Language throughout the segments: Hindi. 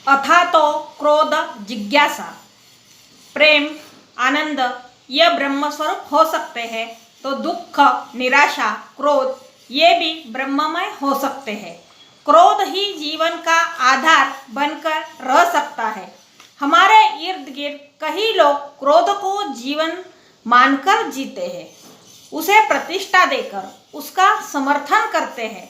अथा तो क्रोध, जिज्ञासा, प्रेम, आनंद ये ब्रह्मस्वरूप हो सकते हैं, तो दुख, निराशा, क्रोध ये भी ब्रह्ममय हो सकते हैं। क्रोध ही जीवन का आधार बनकर रह सकता है। हमारे इर्द गिर्द कई लोग क्रोध को जीवन मानकर जीते हैं, उसे प्रतिष्ठा देकर उसका समर्थन करते हैं।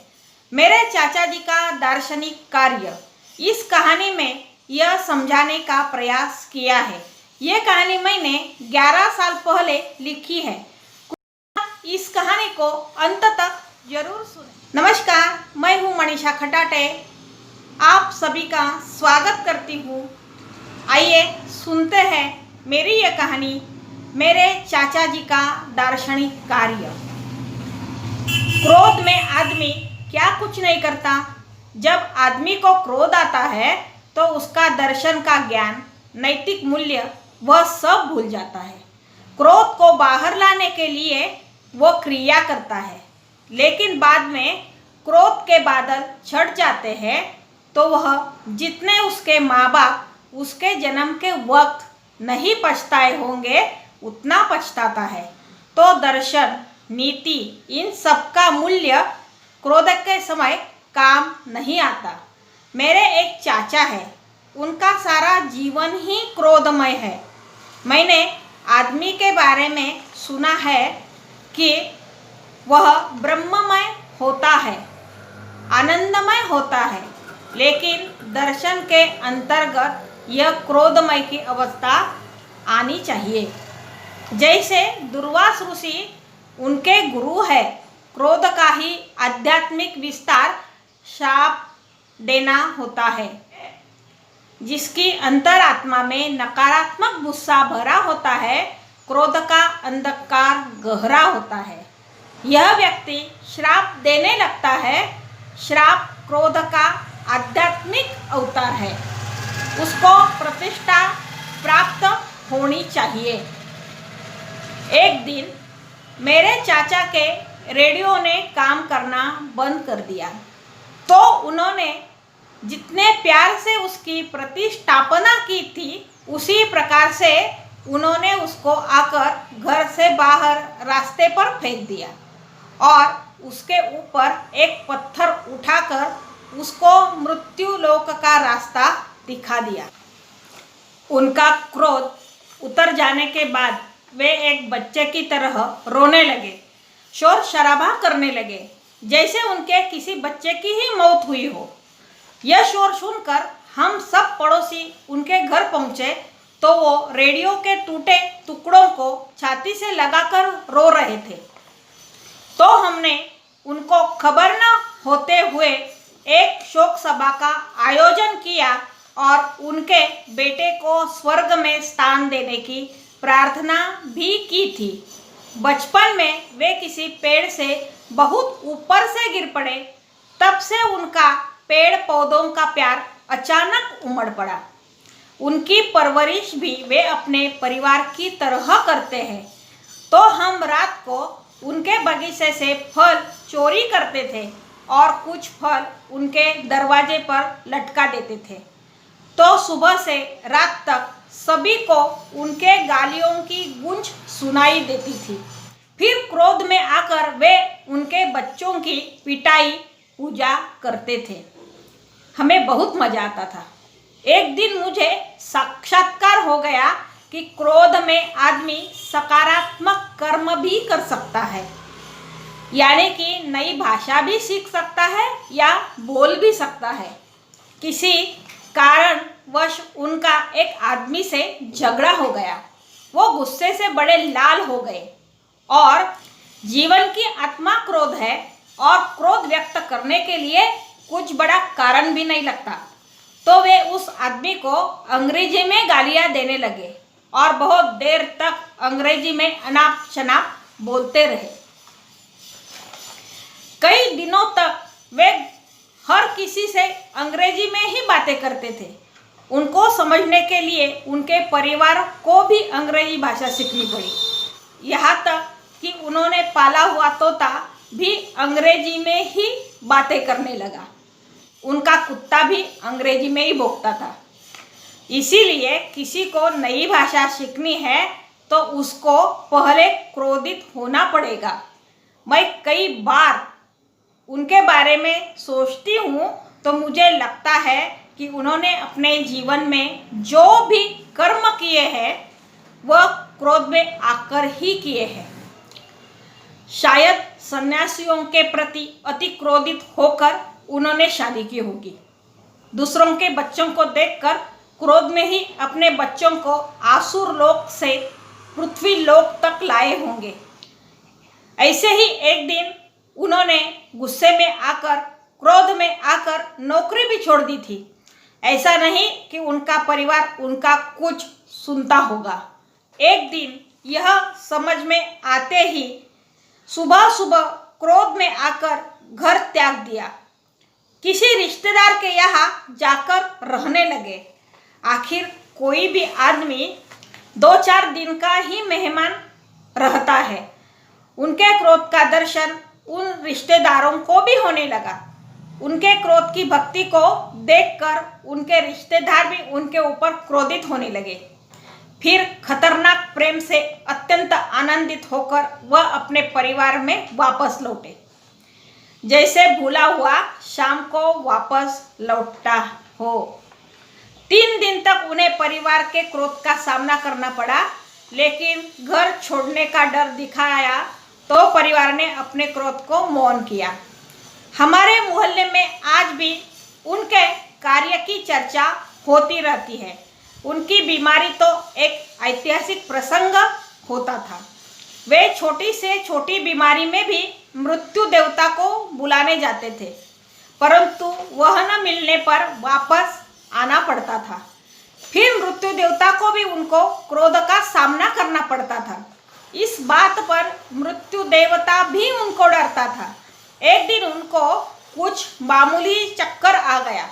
मेरे चाचा जी का दार्शनिक कार्य इस कहानी में यह समझाने का प्रयास किया है। ये कहानी मैंने 11 साल पहले लिखी है। इस कहानी को अंत तक जरूर सुनें। नमस्कार, मैं हूँ मनीषा खटाटे, आप सभी का स्वागत करती हूँ। आइए सुनते हैं मेरी यह कहानी, मेरे चाचा जी का दार्शनिक कार्य। क्रोध में आदमी क्या कुछ नहीं करता। जब आदमी को क्रोध आता है तो उसका दर्शन का ज्ञान, नैतिक मूल्य वह सब भूल जाता है। क्रोध को बाहर लाने के लिए वो क्रिया करता है, लेकिन बाद में क्रोध के बादल छट जाते हैं तो वह जितने उसके माँ बाप उसके जन्म के वक्त नहीं पछताए होंगे उतना पछताता है। तो दर्शन, नीति, इन सब का मूल्य क्रोध के समय काम नहीं आता। मेरे एक चाचा है, उनका सारा जीवन ही क्रोधमय है। मैंने आदमी के बारे में सुना है कि वह ब्रह्ममय होता है, आनंदमय होता है, लेकिन दर्शन के अंतर्गत यह क्रोधमय की अवस्था आनी चाहिए। जैसे दुर्वास ऋषि उनके गुरु है, क्रोध का ही आध्यात्मिक विस्तार शाप देना होता है। जिसकी अंतरात्मा में नकारात्मक गुस्सा भरा होता है, क्रोध का अंधकार गहरा होता है। यह व्यक्ति श्राप देने लगता है। श्राप क्रोध का आध्यात्मिक अवतार है, उसको प्रतिष्ठा प्राप्त होनी चाहिए। एक दिन मेरे चाचा के रेडियो ने काम करना बंद कर दिया, तो उन्होंने जितने प्यार से उसकी प्रतिष्ठापना की थी, उसी प्रकार से उन्होंने उसको आकर घर से बाहर रास्ते पर फेंक दिया और उसके ऊपर एक पत्थर उठाकर उसको मृत्यु लोक का रास्ता दिखा दिया। उनका क्रोध उतर जाने के बाद वे एक बच्चे की तरह रोने लगे, शोर शराबा करने लगे, जैसे उनके किसी बच्चे की ही मौत हुई हो। यह शोर सुनकर हम सब पड़ोसी उनके घर पहुंचे तो वो रेडियो के टूटे टुकड़ों को छाती से लगाकर रो रहे थे। तो हमने उनको खबर न होते हुए एक शोक सभा का आयोजन किया और उनके बेटे को स्वर्ग में स्थान देने की प्रार्थना भी की थी। बचपन में वे किसी पेड़ से बहुत ऊपर से गिर पड़े, तब से उनका पेड़ पौधों का प्यार अचानक उमड़ पड़ा। उनकी परवरिश भी वे अपने परिवार की तरह करते हैं। तो हम रात को उनके बगीचे से फल चोरी करते थे और कुछ फल उनके दरवाजे पर लटका देते थे। तो सुबह से रात तक सभी को उनके गालियों की गूंज सुनाई देती थी। फिर क्रोध में आकर वे उनके बच्चों की पिटाई पूजा करते थे। हमें बहुत मजा आता था। एक दिन मुझे साक्षात्कार हो गया कि क्रोध में आदमी सकारात्मक कर्म भी कर सकता है, यानी कि नई भाषा भी सीख सकता है या बोल भी सकता है। किसी कारणवश उनका एक आदमी से झगड़ा हो गया, वो गुस्से से बड़े लाल हो गए और जीवन की आत्मा क्रोध है और क्रोध व्यक्त करने के लिए कुछ बड़ा कारण भी नहीं लगता। तो वे उस आदमी को अंग्रेजी में गालियां देने लगे और बहुत देर तक अंग्रेजी में अनाप शनाप बोलते रहे। कई दिनों तक वे हर किसी से अंग्रेजी में ही बातें करते थे। उनको समझने के लिए उनके परिवार को भी अंग्रेजी भाषा सीखनी पड़ी। यहाँ तक कि उन्होंने पाला हुआ तोता भी अंग्रेजी में ही बातें करने लगा। उनका कुत्ता भी अंग्रेजी में ही भौंकता था। इसीलिए किसी को नई भाषा सीखनी है तो उसको पहले क्रोधित होना पड़ेगा। मैं कई बार उनके बारे में सोचती हूँ तो मुझे लगता है कि उन्होंने अपने जीवन में जो भी कर्म किए हैं वह क्रोध में आकर ही किए हैं। शायद सन्यासियों के प्रति अति क्रोधित होकर उन्होंने शादी की होगी। दूसरों के बच्चों को देखकर क्रोध में ही अपने बच्चों को आसुर लोक से पृथ्वी लोक तक लाए होंगे। ऐसे ही एक दिन उन्होंने गुस्से में आकर, क्रोध में आकर नौकरी भी छोड़ दी थी। ऐसा नहीं कि उनका परिवार उनका कुछ सुनता होगा। एक दिन यह समझ में आते ही सुबह सुबह क्रोध में आकर घर त्याग दिया। किसी रिश्तेदार के यहाँ जाकर रहने लगे। आखिर कोई भी आदमी 2-4 दिन का ही मेहमान रहता है। उनके क्रोध का दर्शन उन रिश्तेदारों को भी होने लगा। उनके क्रोध की भक्ति को देखकर उनके रिश्तेदार भी उनके ऊपर क्रोधित होने लगे। फिर खतरनाक प्रेम से अत्यंत आनंदित होकर वह अपने परिवार में वापस लौटे, जैसे भूला हुआ शाम को वापस लौटता हो। 3 दिन तक उन्हें परिवार के क्रोध का सामना करना पड़ा, लेकिन घर छोड़ने का डर दिखाया तो परिवार ने अपने क्रोध को मौन किया। हमारे मोहल्ले में आज भी उनके कार्य की चर्चा होती रहती है। उनकी बीमारी तो एक ऐतिहासिक प्रसंग होता था। वे छोटी से छोटी बीमारी में भी मृत्यु देवता को बुलाने जाते थे, परंतु वह न मिलने पर वापस आना पड़ता था। फिर मृत्यु देवता को भी उनको क्रोध का सामना करना पड़ता था। इस बात पर मृत्यु देवता भी उनको डरता था। एक दिन उनको कुछ मामूली चक्कर आ गया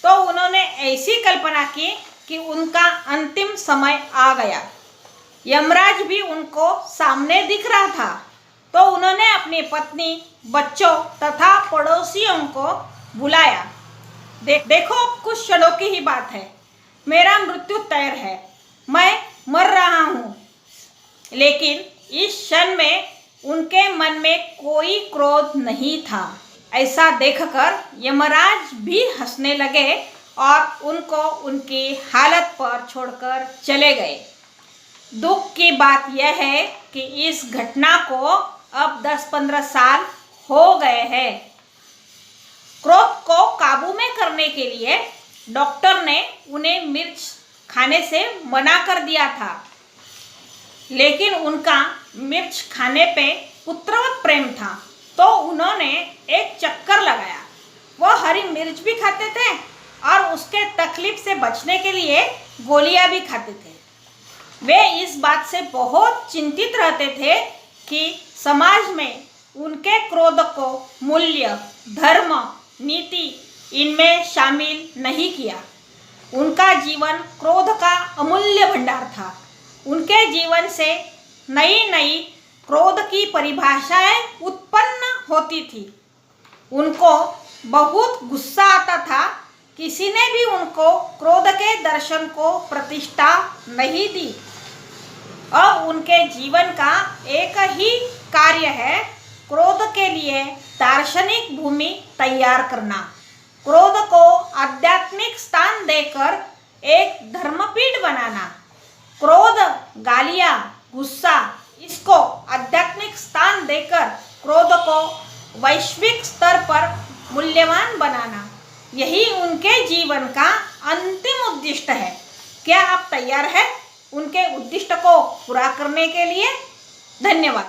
तो उन्होंने ऐसी कल्पना की कि उनका अंतिम समय आ गया। यमराज भी उनको सामने दिख रहा था तो उन्होंने अपनी पत्नी, बच्चों तथा पड़ोसियों को बुलाया। देखो, कुछ क्षणों की ही बात है। मेरा मृत्यु तय है, मैं मर रहा हूँ। लेकिन इस क्षण में उनके मन में कोई क्रोध नहीं था। ऐसा देखकर यमराज भी हंसने लगे और उनको उनकी हालत पर छोड़कर चले गए। दुख की बात यह है कि इस घटना को अब 10-15 साल हो गए हैं। क्रोध को काबू में करने के लिए डॉक्टर ने उन्हें मिर्च खाने से मना कर दिया था, लेकिन उनका मिर्च खाने पे पुत्रवत प्रेम था तो उन्होंने एक चक्कर लगाया। वह हरी मिर्च भी खाते थे और उसके तकलीफ से बचने के लिए गोलियां भी खाते थे। वे इस बात से बहुत चिंतित रहते थे कि समाज में उनके क्रोध को मूल्य, धर्म, नीति इनमें शामिल नहीं किया। उनका जीवन क्रोध का अमूल्य भंडार था। उनके जीवन से नई नई क्रोध की परिभाषाएं उत्पन्न होती थी। उनको बहुत गुस्सा आता था। किसी ने भी उनको क्रोध के दर्शन को प्रतिष्ठा नहीं दी। अब उनके जीवन का एक ही कार्य है, क्रोध के लिए दार्शनिक भूमि तैयार करना, क्रोध को आध्यात्मिक स्थान देकर एक धर्मपीठ बनाना। क्रोध, गालियाँ, गुस्सा, इसको आध्यात्मिक स्थान देकर क्रोध को वैश्विक स्तर पर मूल्यवान बनाना, यही उनके जीवन का अंतिम उद्दिष्ट है। क्या आप तैयार हैं उनके उद्दिष्ट को पूरा करने के लिए? धन्यवाद।